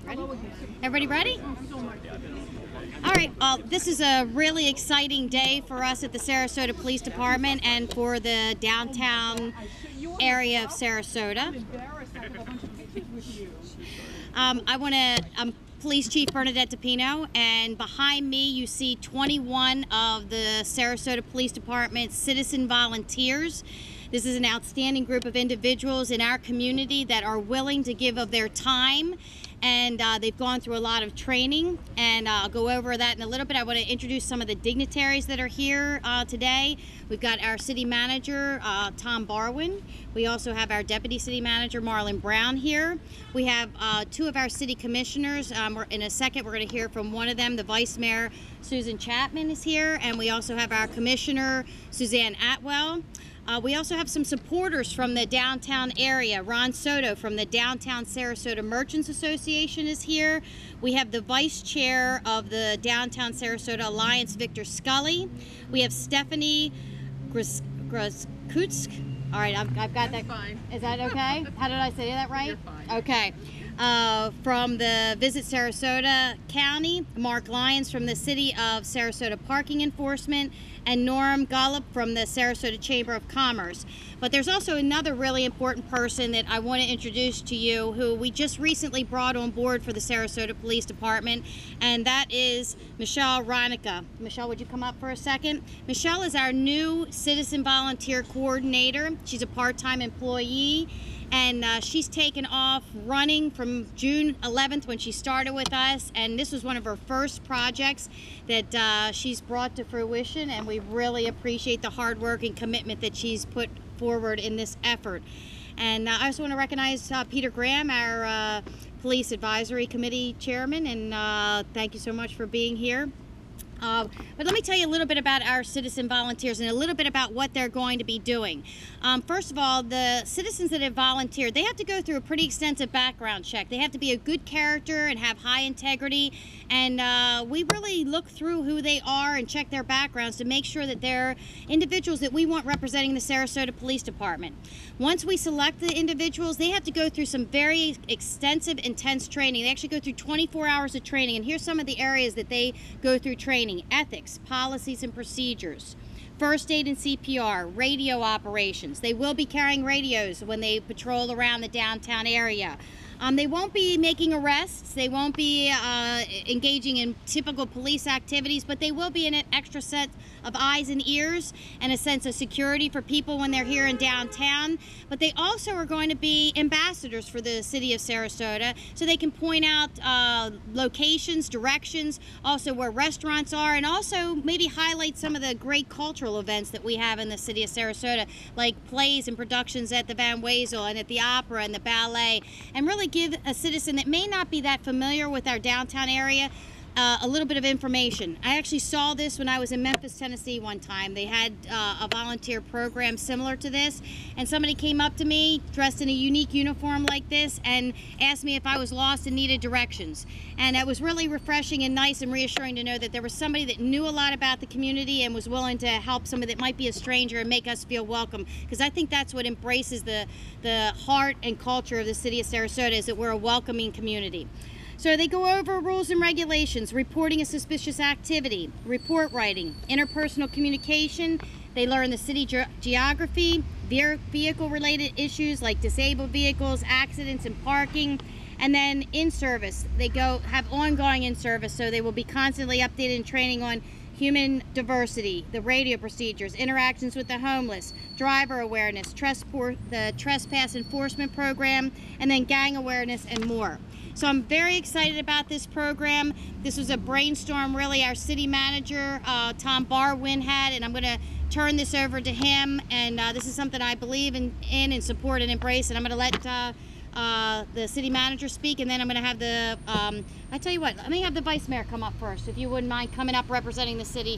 Ready? Everybody ready? All right, this is a really exciting day for us at the Sarasota Police Department and for the downtown area of Sarasota. I'm Police Chief Bernadette DePino, and behind me you see 21 of the Sarasota Police Department citizen volunteers. This is an outstanding group of individuals in our community that are willing to give of their time, and they've gone through a lot of training, and I'll go over that in a little bit. I want to introduce some of the dignitaries that are here today. We've got our city manager, Tom Barwin. We also have our deputy city manager, Marlon Brown, here. We have two of our city commissioners. In a second, we're going to hear from one of them. The vice mayor, Susan Chapman, is here, and we also have our commissioner, Suzanne Atwell. We also have some supporters from the downtown area. Ron Soto from the Downtown Sarasota Merchants Association is here. We have the vice chair of the Downtown Sarasota Alliance, Victor Scully. We have Stephanie Grozkutsk. All right, I've got that. Fine. Is that okay? How did I say that right? You're fine. Okay. From the Visit Sarasota County, Mark Lyons from the City of Sarasota Parking Enforcement, and Norm Golub from the Sarasota Chamber of Commerce. But there's also another really important person that I want to introduce to you who we just recently brought on board for the Sarasota Police Department, and that is Michelle Ronica. Michelle, would you come up for a second? Michelle is our new Citizen Volunteer Coordinator. She's a part-time employee, and she's taken off running from June 11th when she started with us, and this was one of her first projects that she's brought to fruition, and we really appreciate the hard work and commitment that she's put forward in this effort. And I also want to recognize Peter Graham, our Police Advisory Committee Chairman, and thank you so much for being here. But let me tell you a little bit about our citizen volunteers and a little bit about what they're going to be doing. First of all, the citizens that have volunteered, they have to go through a pretty extensive background check. They have to be a good character and have high integrity, and we really look through who they are and check their backgrounds to make sure that they're individuals that we want representing the Sarasota Police Department. Once we select the individuals, they have to go through some very extensive, intense training. They actually go through 24 hours of training, and here's some of the areas that they go through training. Ethics, policies and procedures, first aid and CPR, radio operations. They will be carrying radios when they patrol around the downtown area. They won't be making arrests. They won't be engaging in typical police activities, but they will be in an extra set of eyes and ears and a sense of security for people when they're here in downtown. But they also are going to be ambassadors for the city of Sarasota, so they can point out locations, directions, also where restaurants are, and also maybe highlight some of the great cultural events that we have in the city of Sarasota, like plays and productions at the Van Wezel and at the opera and the ballet, and really give a citizen that may not be that familiar with our downtown area a little bit of information. I actually saw this when I was in Memphis, Tennessee one time. They had a volunteer program similar to this, and somebody came up to me dressed in a unique uniform like this and asked me if I was lost and needed directions. And it was really refreshing and nice and reassuring to know that there was somebody that knew a lot about the community and was willing to help somebody that might be a stranger and make us feel welcome, because I think that's what embraces the heart and culture of the city of Sarasota, is that we're a welcoming community. So they go over rules and regulations, reporting a suspicious activity, report writing, interpersonal communication. They learn the city geography, vehicle-related issues like disabled vehicles, accidents, and parking. And then in service, they have ongoing in service, so they will be constantly updated and training on human diversity, the radio procedures, interactions with the homeless, driver awareness, the trespass enforcement program, and then gang awareness and more. So I'm very excited about this program. This was a brainstorm, really, our city manager, Tom Barwin, had, and I'm going to turn this over to him. And this is something I believe in and support and embrace. And I'm going to let the city manager speak, and then I'm going to have the, I tell you what, let me have the vice mayor come up first, if you wouldn't mind coming up representing the city.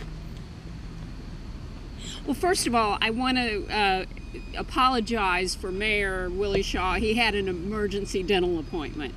Well, first of all, I want to apologize for Mayor Willie Shaw. He had an emergency dental appointment.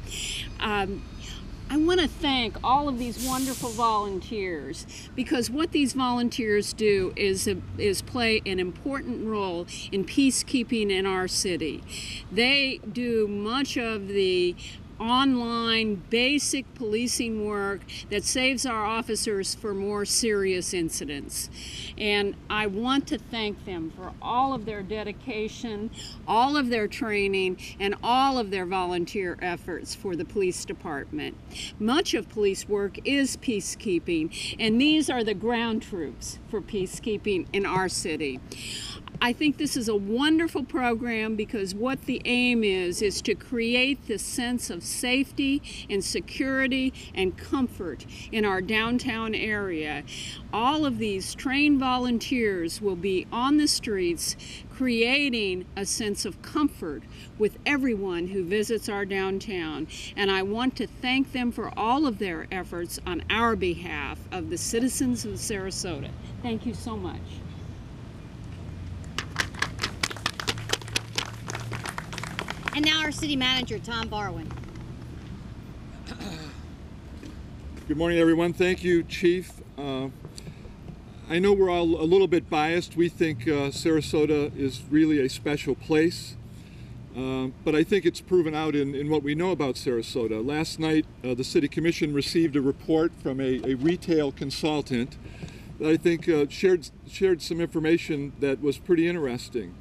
I want to thank all of these wonderful volunteers, because what these volunteers do is play an important role in peacekeeping in our city. They do much of the online, basic policing work that saves our officers for more serious incidents. And I want to thank them for all of their dedication, all of their training, and all of their volunteer efforts for the police department. Much of police work is peacekeeping, and these are the ground troops for peacekeeping in our city. I think this is a wonderful program because what the aim is to create this sense of safety and security and comfort in our downtown area. All of these trained volunteers will be on the streets creating a sense of comfort with everyone who visits our downtown. And I want to thank them for all of their efforts on our behalf of the citizens of Sarasota. Thank you so much. And now our city manager, Tom Barwin. Good morning, everyone. Thank you, Chief. I know we're all a little bit biased. We think Sarasota is really a special place, but I think it's proven out in what we know about Sarasota. Last night, the City Commission received a report from a retail consultant that I think shared some information that was pretty interesting.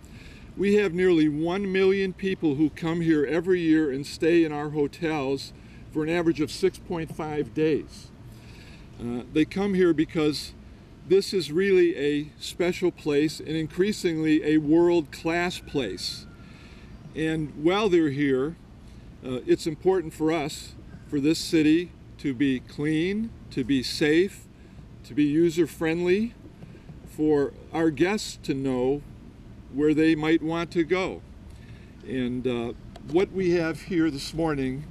We have nearly 1 million people who come here every year and stay in our hotels for an average of 6.5 days. They come here because this is really a special place and increasingly a world-class place. And while they're here, it's important for us, for this city, to be clean, to be safe, to be user-friendly, for our guests to know where they might want to go. And what we have here this morning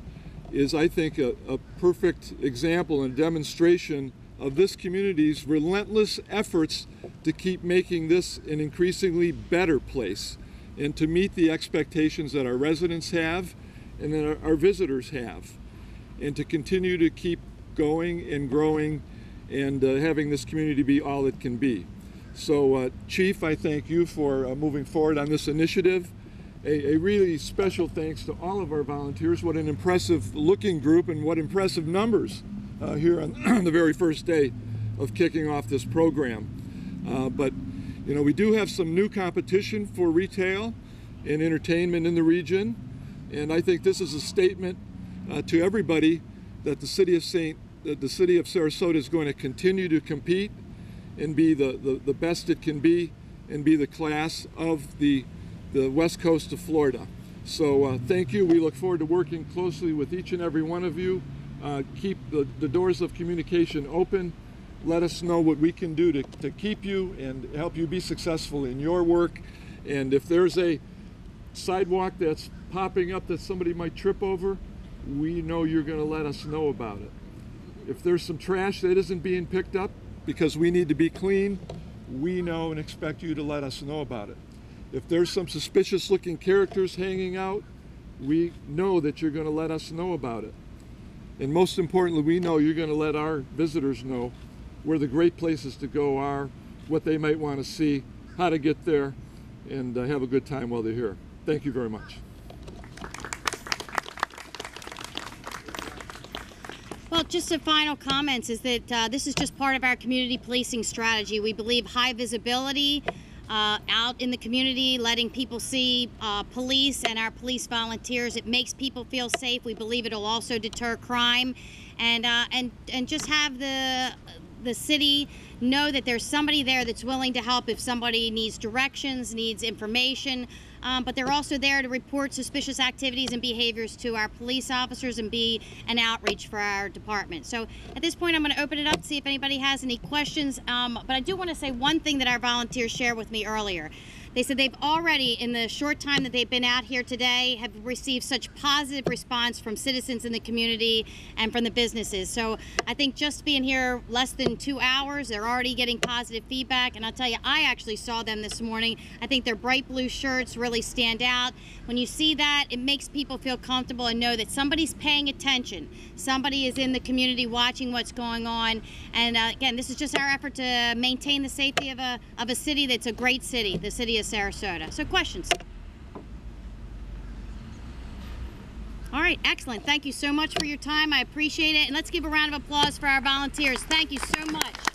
is, I think, a perfect example and demonstration of this community's relentless efforts to keep making this an increasingly better place and to meet the expectations that our residents have and that our visitors have, and to continue to keep going and growing and having this community be all it can be. So, Chief, I thank you for moving forward on this initiative. A really special thanks to all of our volunteers. What an impressive looking group and what impressive numbers here on the very first day of kicking off this program. But, you know, we do have some new competition for retail and entertainment in the region. And I think this is a statement to everybody that the city of Sarasota is going to continue to compete and be the best it can be and be the class of the west coast of Florida. So thank you. We look forward to working closely with each and every one of you. Keep the doors of communication open. Let us know what we can do to keep you and help you be successful in your work. And if there's a sidewalk that's popping up that somebody might trip over, we know you're going to let us know about it. If there's some trash that isn't being picked up because we need to be clean, we know and expect you to let us know about it. If there's some suspicious looking characters hanging out, we know that you're going to let us know about it. And most importantly, we know you're going to let our visitors know where the great places to go are, what they might want to see, how to get there, and have a good time while they're here. Thank you very much. Well, just a final comments is that this is just part of our community policing strategy. We believe high visibility out in the community, letting people see police and our police volunteers. It makes people feel safe. We believe it'll also deter crime, and just have the city know that there's somebody there that's willing to help if somebody needs directions, needs information. But they're also there to report suspicious activities and behaviors to our police officers and be an outreach for our department. So at this point, I'm going to open it up to see if anybody has any questions. But I do want to say one thing that our volunteers shared with me earlier. They said they've already, in the short time that they've been out here today, have received such positive response from citizens in the community and from the businesses. So I think just being here less than 2 hours, they're already getting positive feedback. And I'll tell you, I actually saw them this morning. I think their bright blue shirts really stand out. When you see that, it makes people feel comfortable and know that somebody's paying attention. Somebody is in the community watching what's going on. And again, this is just our effort to maintain the safety of a city that's a great city, the city of Sarasota. So questions? All right, excellent. Thank you so much for your time. I appreciate it. And let's give a round of applause for our volunteers. Thank you so much.